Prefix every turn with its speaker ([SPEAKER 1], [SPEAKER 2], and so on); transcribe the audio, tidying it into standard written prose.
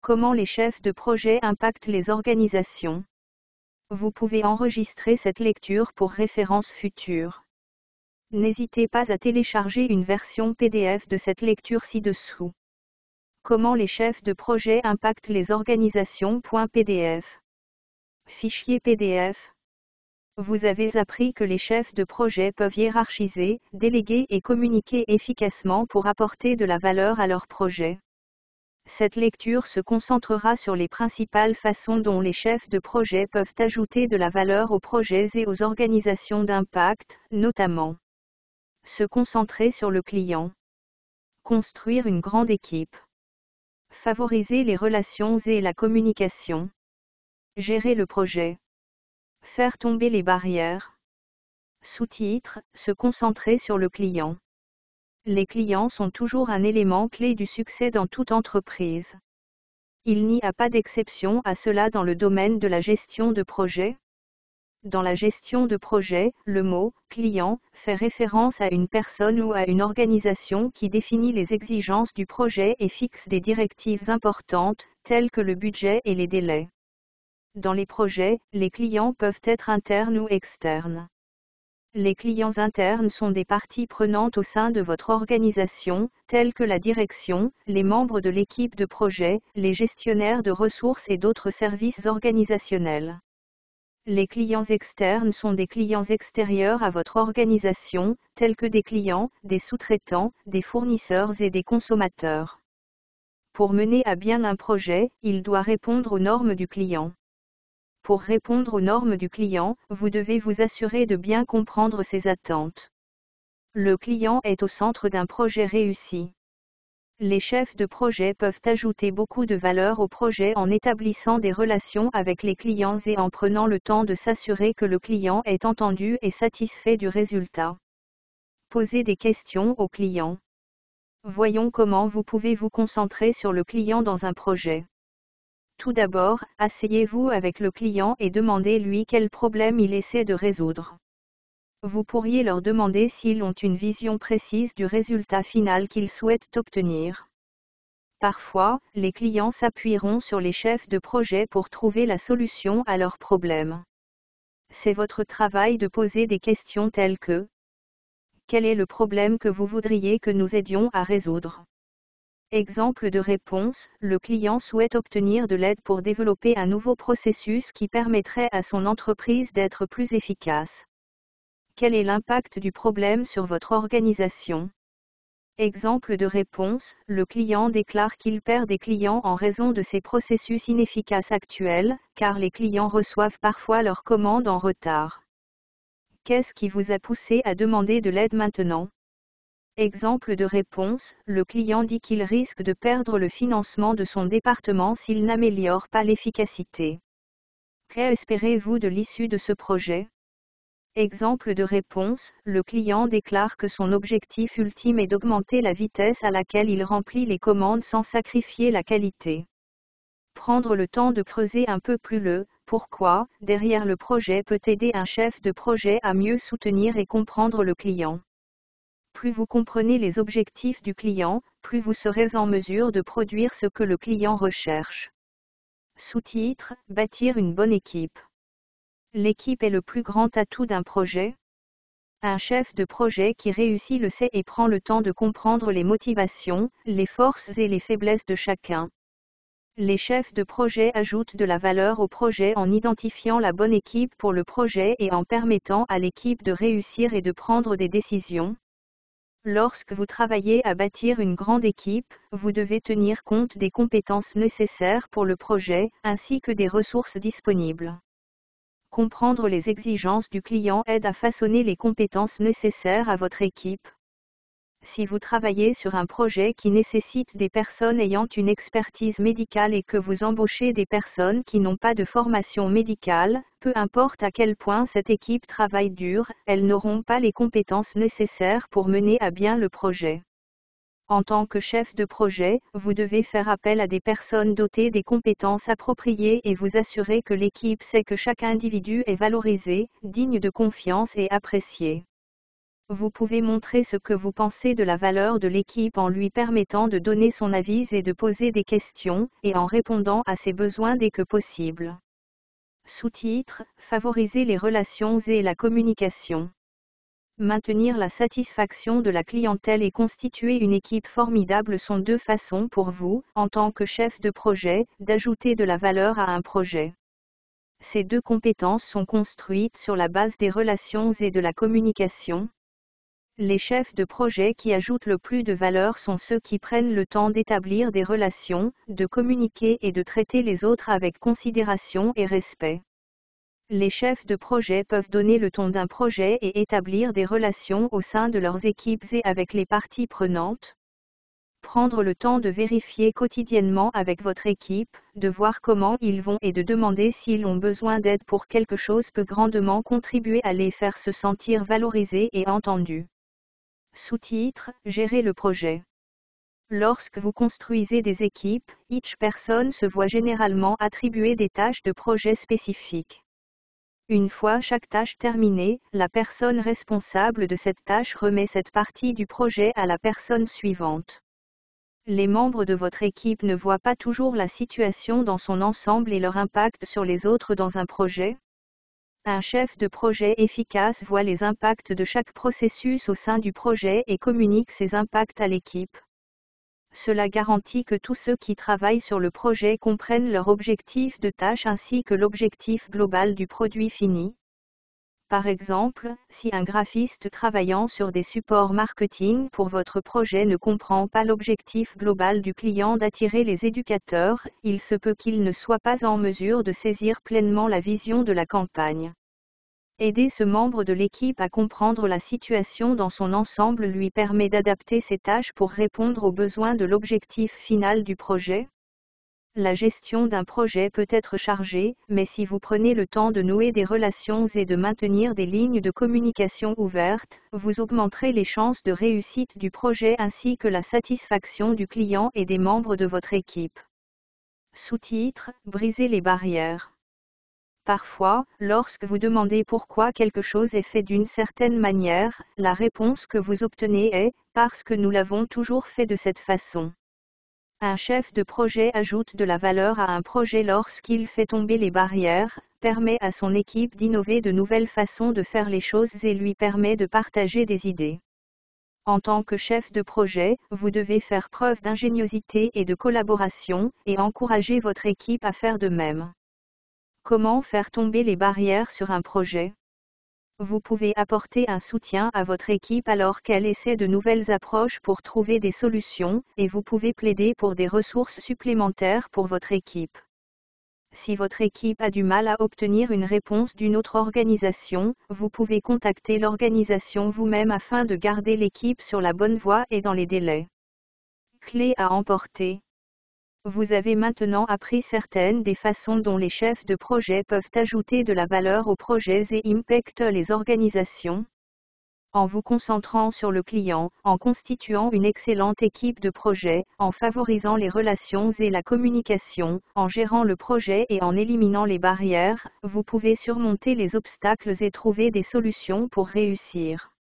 [SPEAKER 1] Comment les chefs de projet impactent les organisations. Vous pouvez enregistrer cette lecture pour référence future. N'hésitez pas à télécharger une version PDF de cette lecture ci-dessous. Comment les chefs de projet impactent les organisations.pdf. Fichier PDF. Vous avez appris que les chefs de projet peuvent hiérarchiser, déléguer et communiquer efficacement pour apporter de la valeur à leur projet. Cette lecture se concentrera sur les principales façons dont les chefs de projet peuvent ajouter de la valeur aux projets et aux organisations d'impact, notamment se concentrer sur le client, construire une grande équipe, favoriser les relations et la communication, gérer le projet, faire tomber les barrières. Sous-titre, se concentrer sur le client. Les clients sont toujours un élément clé du succès dans toute entreprise. Il n'y a pas d'exception à cela dans le domaine de la gestion de projet. Dans la gestion de projet, le mot « client » fait référence à une personne ou à une organisation qui définit les exigences du projet et fixe des directives importantes, telles que le budget et les délais. Dans les projets, les clients peuvent être internes ou externes. Les clients internes sont des parties prenantes au sein de votre organisation, telles que la direction, les membres de l'équipe de projet, les gestionnaires de ressources et d'autres services organisationnels. Les clients externes sont des clients extérieurs à votre organisation, tels que des clients, des sous-traitants, des fournisseurs et des consommateurs. Pour mener à bien un projet, il doit répondre aux normes du client. Pour répondre aux normes du client, vous devez vous assurer de bien comprendre ses attentes. Le client est au centre d'un projet réussi. Les chefs de projet peuvent ajouter beaucoup de valeur au projet en établissant des relations avec les clients et en prenant le temps de s'assurer que le client est entendu et satisfait du résultat. Posez des questions au client. Voyons comment vous pouvez vous concentrer sur le client dans un projet. Tout d'abord, asseyez-vous avec le client et demandez-lui quel problème il essaie de résoudre. Vous pourriez leur demander s'ils ont une vision précise du résultat final qu'ils souhaitent obtenir. Parfois, les clients s'appuieront sur les chefs de projet pour trouver la solution à leurs problèmes. C'est votre travail de poser des questions telles que: quel est le problème que vous voudriez que nous aidions à résoudre? Exemple de réponse, le client souhaite obtenir de l'aide pour développer un nouveau processus qui permettrait à son entreprise d'être plus efficace. Quel est l'impact du problème sur votre organisation? Exemple de réponse, le client déclare qu'il perd des clients en raison de ses processus inefficaces actuels, car les clients reçoivent parfois leurs commandes en retard. Qu'est-ce qui vous a poussé à demander de l'aide maintenant? Exemple de réponse, le client dit qu'il risque de perdre le financement de son département s'il n'améliore pas l'efficacité. Qu'espérez-vous de l'issue de ce projet? Exemple de réponse, le client déclare que son objectif ultime est d'augmenter la vitesse à laquelle il remplit les commandes sans sacrifier la qualité. Prendre le temps de creuser un peu plus le « pourquoi » derrière le projet peut aider un chef de projet à mieux soutenir et comprendre le client. Plus vous comprenez les objectifs du client, plus vous serez en mesure de produire ce que le client recherche. Sous-titre, bâtir une bonne équipe. L'équipe est le plus grand atout d'un projet. Un chef de projet qui réussit le sait et prend le temps de comprendre les motivations, les forces et les faiblesses de chacun. Les chefs de projet ajoutent de la valeur au projet en identifiant la bonne équipe pour le projet et en permettant à l'équipe de réussir et de prendre des décisions. Lorsque vous travaillez à bâtir une grande équipe, vous devez tenir compte des compétences nécessaires pour le projet, ainsi que des ressources disponibles. Comprendre les exigences du client aide à façonner les compétences nécessaires à votre équipe. Si vous travaillez sur un projet qui nécessite des personnes ayant une expertise médicale et que vous embauchez des personnes qui n'ont pas de formation médicale, peu importe à quel point cette équipe travaille dur, elles n'auront pas les compétences nécessaires pour mener à bien le projet. En tant que chef de projet, vous devez faire appel à des personnes dotées des compétences appropriées et vous assurer que l'équipe sait que chaque individu est valorisé, digne de confiance et apprécié. Vous pouvez montrer ce que vous pensez de la valeur de l'équipe en lui permettant de donner son avis et de poser des questions, et en répondant à ses besoins dès que possible. Sous-titre, favoriser les relations et la communication. Maintenir la satisfaction de la clientèle et constituer une équipe formidable sont deux façons pour vous, en tant que chef de projet, d'ajouter de la valeur à un projet. Ces deux compétences sont construites sur la base des relations et de la communication. Les chefs de projet qui ajoutent le plus de valeur sont ceux qui prennent le temps d'établir des relations, de communiquer et de traiter les autres avec considération et respect. Les chefs de projet peuvent donner le ton d'un projet et établir des relations au sein de leurs équipes et avec les parties prenantes. Prendre le temps de vérifier quotidiennement avec votre équipe, de voir comment ils vont et de demander s'ils ont besoin d'aide pour quelque chose peut grandement contribuer à les faire se sentir valorisés et entendus. Sous-titre, gérer le projet. Lorsque vous construisez des équipes, chaque personne se voit généralement attribuer des tâches de projet spécifiques. Une fois chaque tâche terminée, la personne responsable de cette tâche remet cette partie du projet à la personne suivante. Les membres de votre équipe ne voient pas toujours la situation dans son ensemble et leur impact sur les autres dans un projet. Un chef de projet efficace voit les impacts de chaque processus au sein du projet et communique ces impacts à l'équipe. Cela garantit que tous ceux qui travaillent sur le projet comprennent leur objectif de tâche ainsi que l'objectif global du produit fini. Par exemple, si un graphiste travaillant sur des supports marketing pour votre projet ne comprend pas l'objectif global du client d'attirer les éducateurs, il se peut qu'il ne soit pas en mesure de saisir pleinement la vision de la campagne. Aider ce membre de l'équipe à comprendre la situation dans son ensemble lui permet d'adapter ses tâches pour répondre aux besoins de l'objectif final du projet. La gestion d'un projet peut être chargée, mais si vous prenez le temps de nouer des relations et de maintenir des lignes de communication ouvertes, vous augmenterez les chances de réussite du projet ainsi que la satisfaction du client et des membres de votre équipe. Sous-titre, briser les barrières. Parfois, lorsque vous demandez pourquoi quelque chose est fait d'une certaine manière, la réponse que vous obtenez est « parce que nous l'avons toujours fait de cette façon ». Un chef de projet ajoute de la valeur à un projet lorsqu'il fait tomber les barrières, permet à son équipe d'innover de nouvelles façons de faire les choses et lui permet de partager des idées. En tant que chef de projet, vous devez faire preuve d'ingéniosité et de collaboration, et encourager votre équipe à faire de même. Comment faire tomber les barrières sur un projet ? Vous pouvez apporter un soutien à votre équipe alors qu'elle essaie de nouvelles approches pour trouver des solutions, et vous pouvez plaider pour des ressources supplémentaires pour votre équipe. Si votre équipe a du mal à obtenir une réponse d'une autre organisation, vous pouvez contacter l'organisation vous-même afin de garder l'équipe sur la bonne voie et dans les délais. Clé à emporter. Vous avez maintenant appris certaines des façons dont les chefs de projet peuvent ajouter de la valeur aux projets et impactent les organisations. En vous concentrant sur le client, en constituant une excellente équipe de projet, en favorisant les relations et la communication, en gérant le projet et en éliminant les barrières, vous pouvez surmonter les obstacles et trouver des solutions pour réussir.